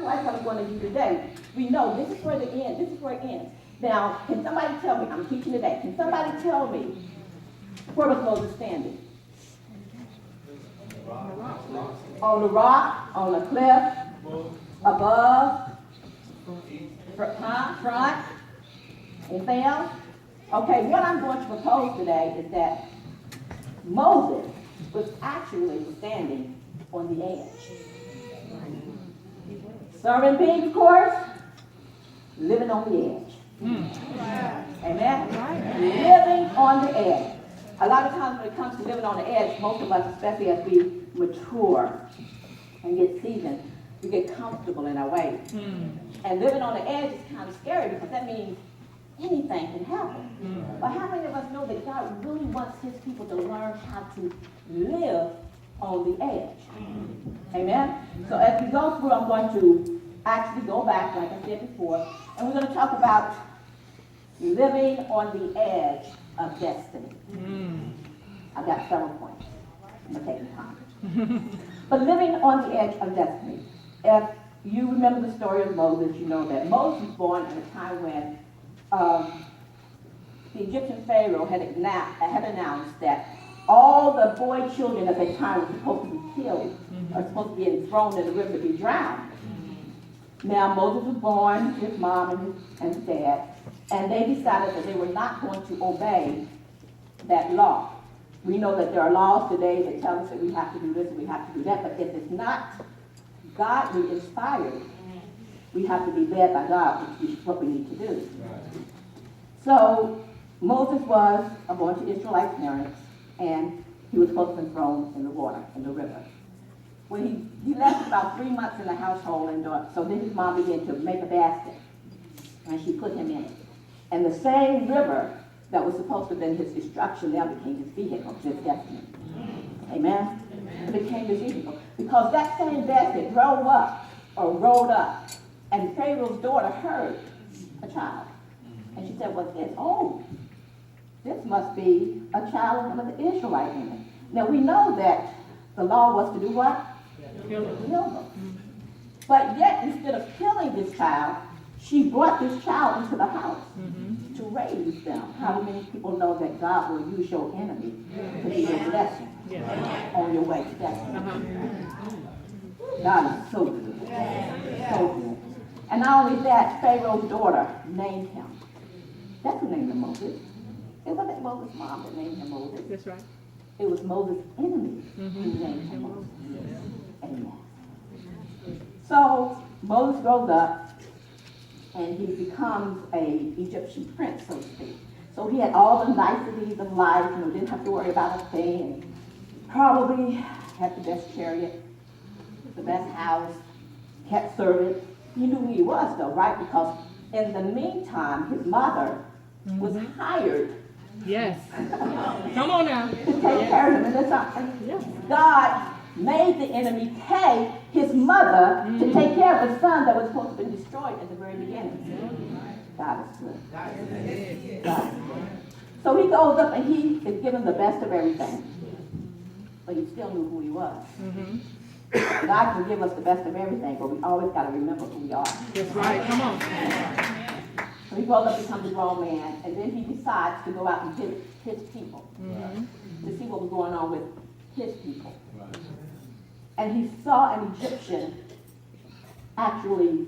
like what I'm going to do today. We know this is where the end, this is where it ends. Now, can somebody tell me, I'm teaching today, can somebody tell me where was Moses standing? On the rock, on the cliff, above, front, anything else? Okay, what I'm going to propose today is that Moses was actually standing on the edge. Serving being, of course, living on the edge. Amen? Living on the edge. A lot of times when it comes to living on the edge, most of us, especially as we mature and get seasoned, we get comfortable in our ways. And living on the edge is kind of scary because that means anything can happen. But how many of us know that God really wants his people to learn how to live on the edge? Amen? So as we go through, I'm going to actually go back, like I said before, and we're going to talk about living on the edge of destiny. I've got several points. I'm going to take the time. But living on the edge of destiny. If you remember the story of Moses, you know that Moses was born at a time when the Egyptian Pharaoh had announced that all the boy children at that time were supposed to be killed, or supposed to be thrown in the river to be drowned. Now Moses was born, his mom and his dad, and they decided that they were not going to obey that law. We know that there are laws today that tell us that we have to do this and we have to do that, but if it's not godly inspired, we have to be led by God, which is what we need to do. So Moses was born to Israelite parents, and he was supposed to be thrown in the water, in the river. When he left about 3 months in the household, and so then his mom began to make a basket, and she put him in it. And the same river that was supposed to have been his destruction now became his vehicle, his destiny. Amen? It became his vehicle. Because that same basket rolled up, and Pharaoh's daughter heard a child. And she said, what's this? Oh, this must be a child of the Israelite women. Now we know that the law was to do what? Kill them. But yet, instead of killing this child, she brought this child into the house to raise them. How many people know that God will use your enemy to be a blessing on your way to destiny? God is so good. So good. And not only that, Pharaoh's daughter named him. That's who named him Moses. It wasn't Moses' mom that named him Moses. That's right. It was Moses' enemy who named him Moses. Amen. So Moses grows up, and he becomes an Egyptian prince, so to speak. So he had all the niceties of life, didn't have to worry about a thing, and probably had the best chariot, the best house, kept servants. He knew who he was, though, right? Because in the meantime, his mother was hired. Yes. Come on now. To take care of him. And God made the enemy pay his mother to take care of the son that was supposed to be destroyed at the very beginning. God is good. God is good. So he goes up and he is given the best of everything. But he still knew who he was. God can give us the best of everything, but we always got to remember who we are. That's right. Come on. So he grows up, becomes a grown man, and then he decides to go out and visit his people to see what was going on with his people. And he saw an Egyptian actually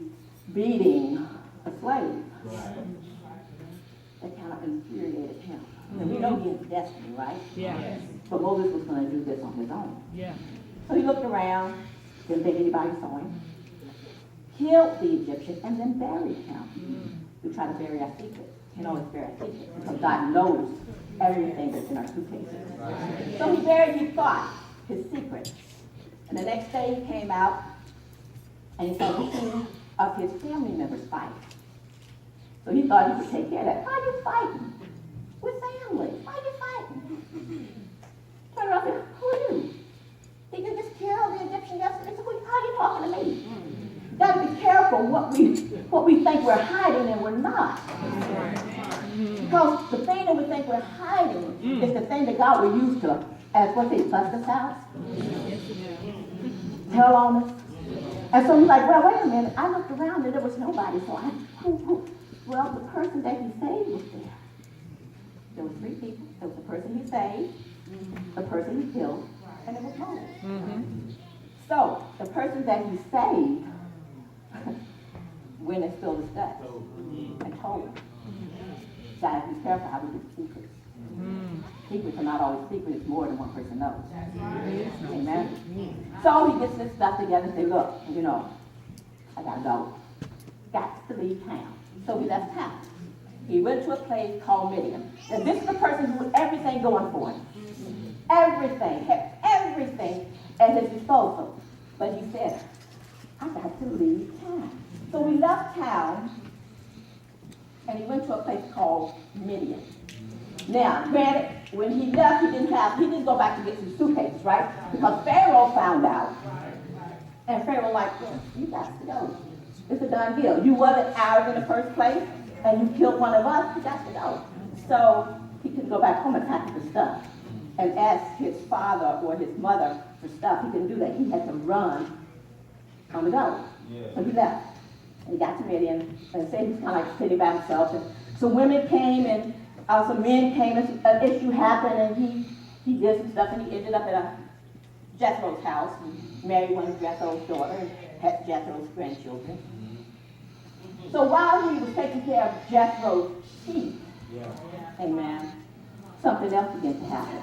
beating a slave. That kind of infuriated him. And we know he has destiny, right? Yeah. But Moses was going to do this on his own. Yeah. So he looked around, didn't think anybody saw him, killed the Egyptian, and then buried him. We try to bury our secrets. You know, it's bury our secrets because God knows everything that's in our suitcases. So he buried, he thought, his secret. And the next day he came out and he saw two of his family members fight. So he thought he could take care of that. Why are you fighting? We're family. Why are you fighting? Turned around and said, who are you? Did you just kill the Egyptian yesterday? How are you talking to me? Got to be careful what we think we're hiding and we're not. Because the thing that we think we're hiding is the thing that God will use to, as what they bust us out, tell on us, And so he's like, well, wait a minute. I looked around and there was nobody. So well, the person that he saved was there. There were 3 people. There was the person he saved, the person he killed, and it was Moses. Mm-hmm. So the person that he saved went and spilled his guts and told him. So I have to be careful how we do secrets. Secrets are not always secrets. It's more than one person knows. Amen. So he gets this stuff together and says, look, you know, I gotta go. Got to leave town. So he left town. He went to a place called Midian. And this is the person who had everything going for him. Everything, had everything at his disposal. But he said, I got to leave town. So he left town and he went to a place called Midian. Now, granted, when he left, he didn't go back to get some suitcases, right? Because Pharaoh found out. And Pharaoh like, you got to go. It's a done deal. You wasn't ours in the first place, and you killed one of us, you got to go. So he couldn't go back home and pack his stuff and ask his father or his mother for stuff. He couldn't do that. He had to run on the go. Yeah. So he left. And he got to Midian and said he was kind of like sitting by himself. And some women came and some men came and an issue happened and he did some stuff and he ended up at Jethro's house and married one of Jethro's daughters and had Jethro's grandchildren. So while he was taking care of Jethro's sheep, amen, something else began to happen.